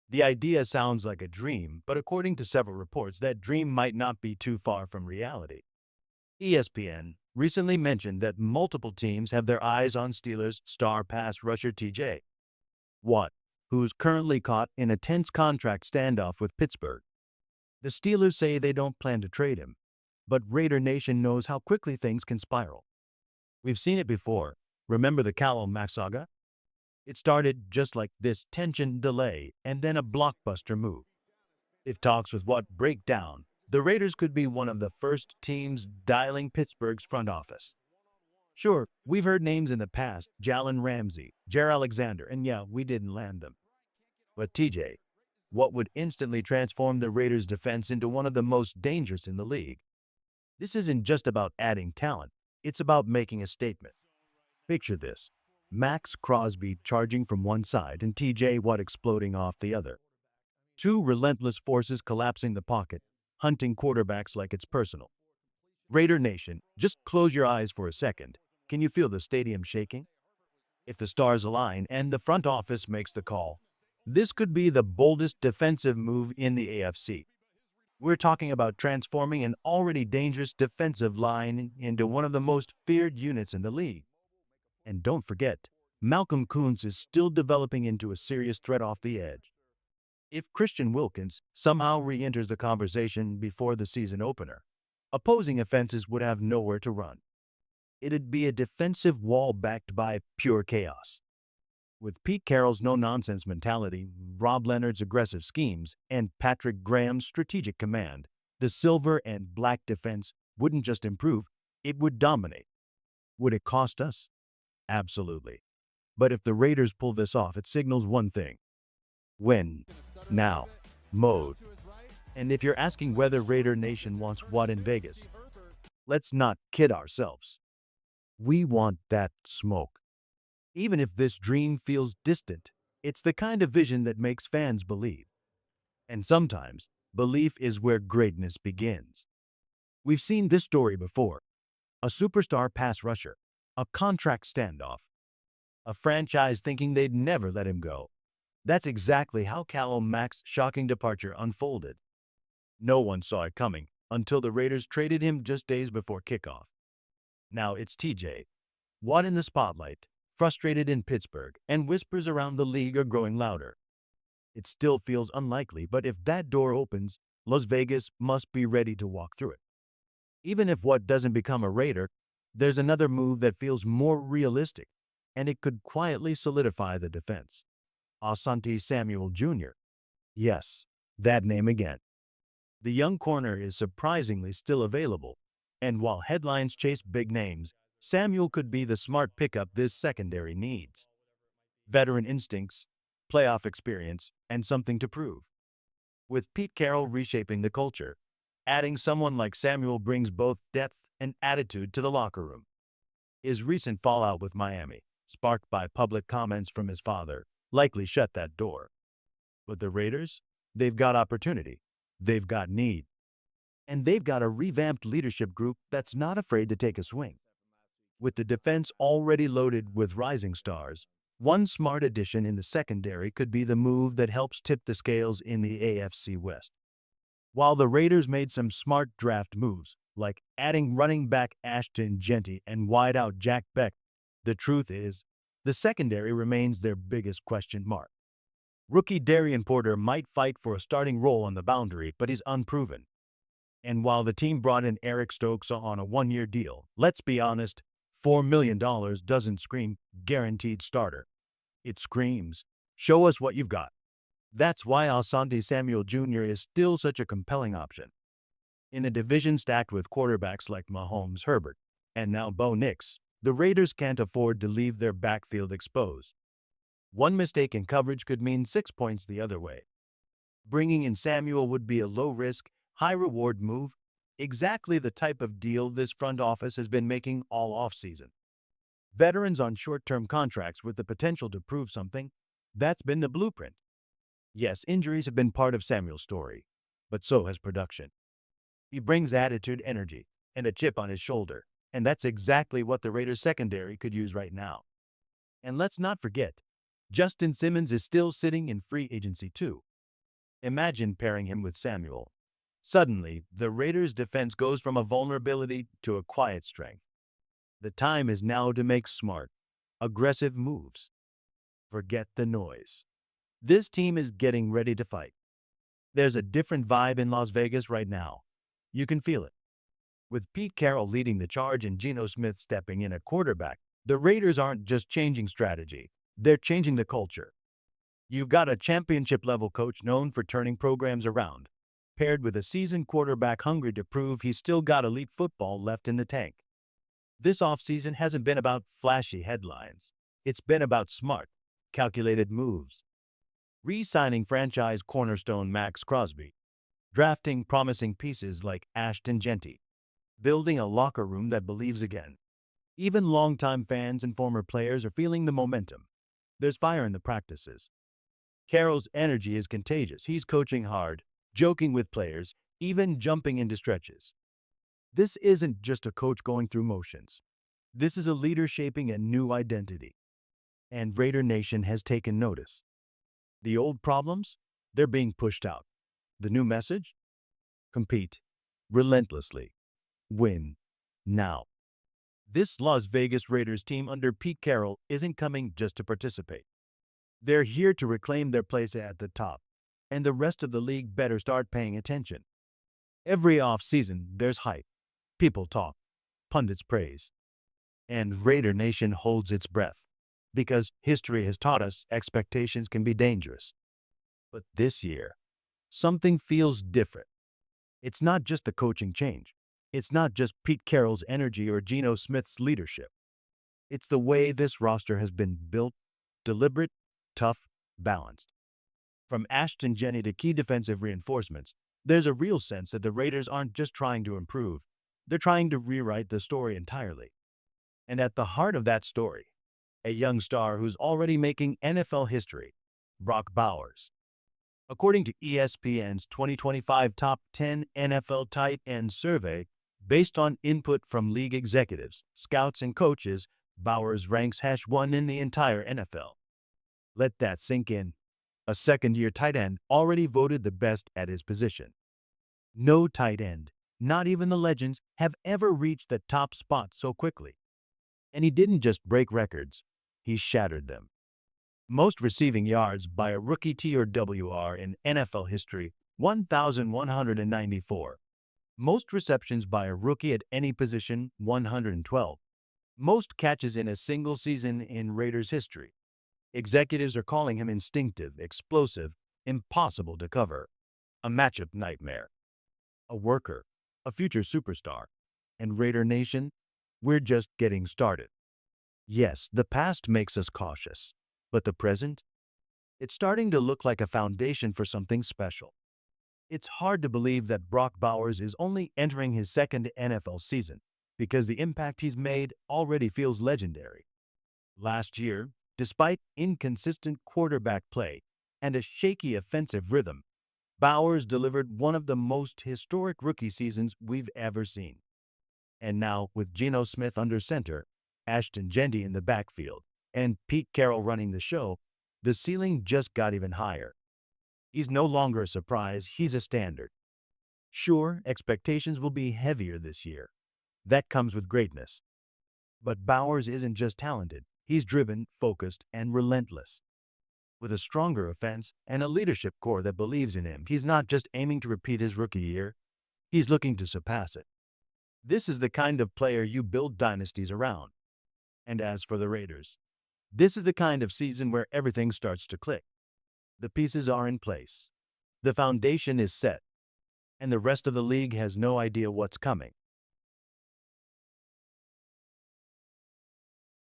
The idea sounds like a dream, but according to several reports, that dream might not be too far from reality. ESPN recently mentioned that multiple teams have their eyes on Steelers star pass rusher TJ Watt, who's currently caught in a tense contract standoff with Pittsburgh. The Steelers say they don't plan to trade him, but Raider Nation knows how quickly things can spiral. We've seen it before. Remember the Carroll saga? It started just like this: tension, delay, and then a blockbuster move. If talks with Watt break down, the Raiders could be one of the first teams dialing Pittsburgh's front office. Sure, we've heard names in the past: Jalen Ramsey, Jair Alexander, and yeah, we didn't land them. But TJ, what would instantly transform the Raiders' defense into one of the most dangerous in the league? This isn't just about adding talent, it's about making a statement. Picture this: Max Crosby charging from one side and TJ Watt exploding off the other. Two relentless forces collapsing the pocket, hunting quarterbacks like it's personal. Raider Nation, just close your eyes for a second. Can you feel the stadium shaking? If the stars align and the front office makes the call, this could be the boldest defensive move in the AFC. We're talking about transforming an already dangerous defensive line into one of the most feared units in the league. And don't forget, Malcolm Koonce is still developing into a serious threat off the edge. If Christian Wilkins somehow re-enters the conversation before the season opener, opposing offenses would have nowhere to run. It'd be a defensive wall backed by pure chaos. With Pete Carroll's no-nonsense mentality, Rob Leonard's aggressive schemes, and Patrick Graham's strategic command, the silver and black defense wouldn't just improve, it would dominate. Would it cost us? Absolutely. But if the Raiders pull this off, it signals one thing: win now mode. And if you're asking whether Raider Nation wants what in Vegas, let's not kid ourselves. We want that smoke. Even if this dream feels distant, it's the kind of vision that makes fans believe. And sometimes, belief is where greatness begins. We've seen this story before: a superstar pass rusher, a contract standoff, a franchise thinking they'd never let him go. That's exactly how Khalil Mack's shocking departure unfolded. No one saw it coming until the Raiders traded him just days before kickoff. Now it's TJ Watt in the spotlight, frustrated in Pittsburgh, and whispers around the league are growing louder. It still feels unlikely, but if that door opens, Las Vegas must be ready to walk through it. Even if Watt doesn't become a Raider, there's another move that feels more realistic, and it could quietly solidify the defense. Asante Samuel Jr. Yes, that name again. The young corner is surprisingly still available, and while headlines chase big names, Samuel could be the smart pickup this secondary needs. Veteran instincts, playoff experience, and something to prove. With Pete Carroll reshaping the culture, adding someone like Samuel brings both depth and attitude to the locker room. His recent fallout with Miami, sparked by public comments from his father, likely shut that door. But the Raiders? They've got opportunity. They've got need. And they've got a revamped leadership group that's not afraid to take a swing. With the defense already loaded with rising stars, one smart addition in the secondary could be the move that helps tip the scales in the AFC West. While the Raiders made some smart draft moves, like adding running back Ashton Genty and wideout Jack Beck, the truth is, the secondary remains their biggest question mark. Rookie Darian Porter might fight for a starting role on the boundary, but he's unproven. And while the team brought in Eric Stokes on a one-year deal, let's be honest, $4 million doesn't scream guaranteed starter. It screams, show us what you've got. That's why Asante Samuel Jr. is still such a compelling option. In a division stacked with quarterbacks like Mahomes, Herbert, and now Bo Nix, the Raiders can't afford to leave their backfield exposed. One mistake in coverage could mean 6 points the other way. Bringing in Samuel would be a low-risk, high-reward move, exactly the type of deal this front office has been making all offseason. Veterans on short-term contracts with the potential to prove something, that's been the blueprint. Yes, injuries have been part of Samuel's story, but so has production. He brings attitude, energy, and a chip on his shoulder, and that's exactly what the Raiders secondary could use right now. And let's not forget, Justin Simmons is still sitting in free agency too. Imagine pairing him with Samuel. Suddenly, the Raiders' defense goes from a vulnerability to a quiet strength. The time is now to make smart, aggressive moves. Forget the noise. This team is getting ready to fight. There's a different vibe in Las Vegas right now. You can feel it. With Pete Carroll leading the charge and Geno Smith stepping in at quarterback, the Raiders aren't just changing strategy, they're changing the culture. You've got a championship-level coach known for turning programs around, paired with a seasoned quarterback hungry to prove he's still got elite football left in the tank. This offseason hasn't been about flashy headlines. It's been about smart, calculated moves. Re-signing franchise cornerstone Max Crosby, drafting promising pieces like Ashton Genty, building a locker room that believes again. Even longtime fans and former players are feeling the momentum. There's fire in the practices. Carroll's energy is contagious. He's coaching hard, joking with players, even jumping into stretches. This isn't just a coach going through motions. This is a leader shaping a new identity. And Raider Nation has taken notice. The old problems? They're being pushed out. The new message? Compete. Relentlessly. Win. Now. This Las Vegas Raiders team under Pete Carroll isn't coming just to participate. They're here to reclaim their place at the top, and the rest of the league better start paying attention. Every offseason, there's hype. People talk. Pundits praise. And Raider Nation holds its breath, because history has taught us expectations can be dangerous. But this year, something feels different. It's not just the coaching change. It's not just Pete Carroll's energy or Geno Smith's leadership. It's the way this roster has been built, deliberate, tough, balanced. From Ashton Genty to key defensive reinforcements, there's a real sense that the Raiders aren't just trying to improve, they're trying to rewrite the story entirely. And at the heart of that story, a young star who's already making NFL history, Brock Bowers. According to ESPN's 2025 Top 10 NFL Tight End Survey, based on input from league executives, scouts, and coaches, Bowers ranks #1 in the entire NFL. Let that sink in. A second-year tight end already voted the best at his position. No tight end, not even the legends, have ever reached the top spot so quickly. And he didn't just break records, he shattered them. Most receiving yards by a rookie TRWR in NFL history, 1,194. Most receptions by a rookie at any position, 112. Most catches in a single season in Raiders history. Executives are calling him instinctive, explosive, impossible to cover. A matchup nightmare. A worker, a future superstar. And Raider Nation, we're just getting started. Yes, the past makes us cautious. But the present? It's starting to look like a foundation for something special. It's hard to believe that Brock Bowers is only entering his second NFL season, because the impact he's made already feels legendary. Last year, despite inconsistent quarterback play and a shaky offensive rhythm, Bowers delivered one of the most historic rookie seasons we've ever seen. And now, with Geno Smith under center, Ashton Genty in the backfield, and Pete Carroll running the show, the ceiling just got even higher. He's no longer a surprise, he's a standard. Sure, expectations will be heavier this year. That comes with greatness. But Bowers isn't just talented, he's driven, focused, and relentless. With a stronger offense and a leadership core that believes in him, he's not just aiming to repeat his rookie year, he's looking to surpass it. This is the kind of player you build dynasties around. And as for the Raiders, this is the kind of season where everything starts to click. The pieces are in place. The foundation is set. And the rest of the league has no idea what's coming.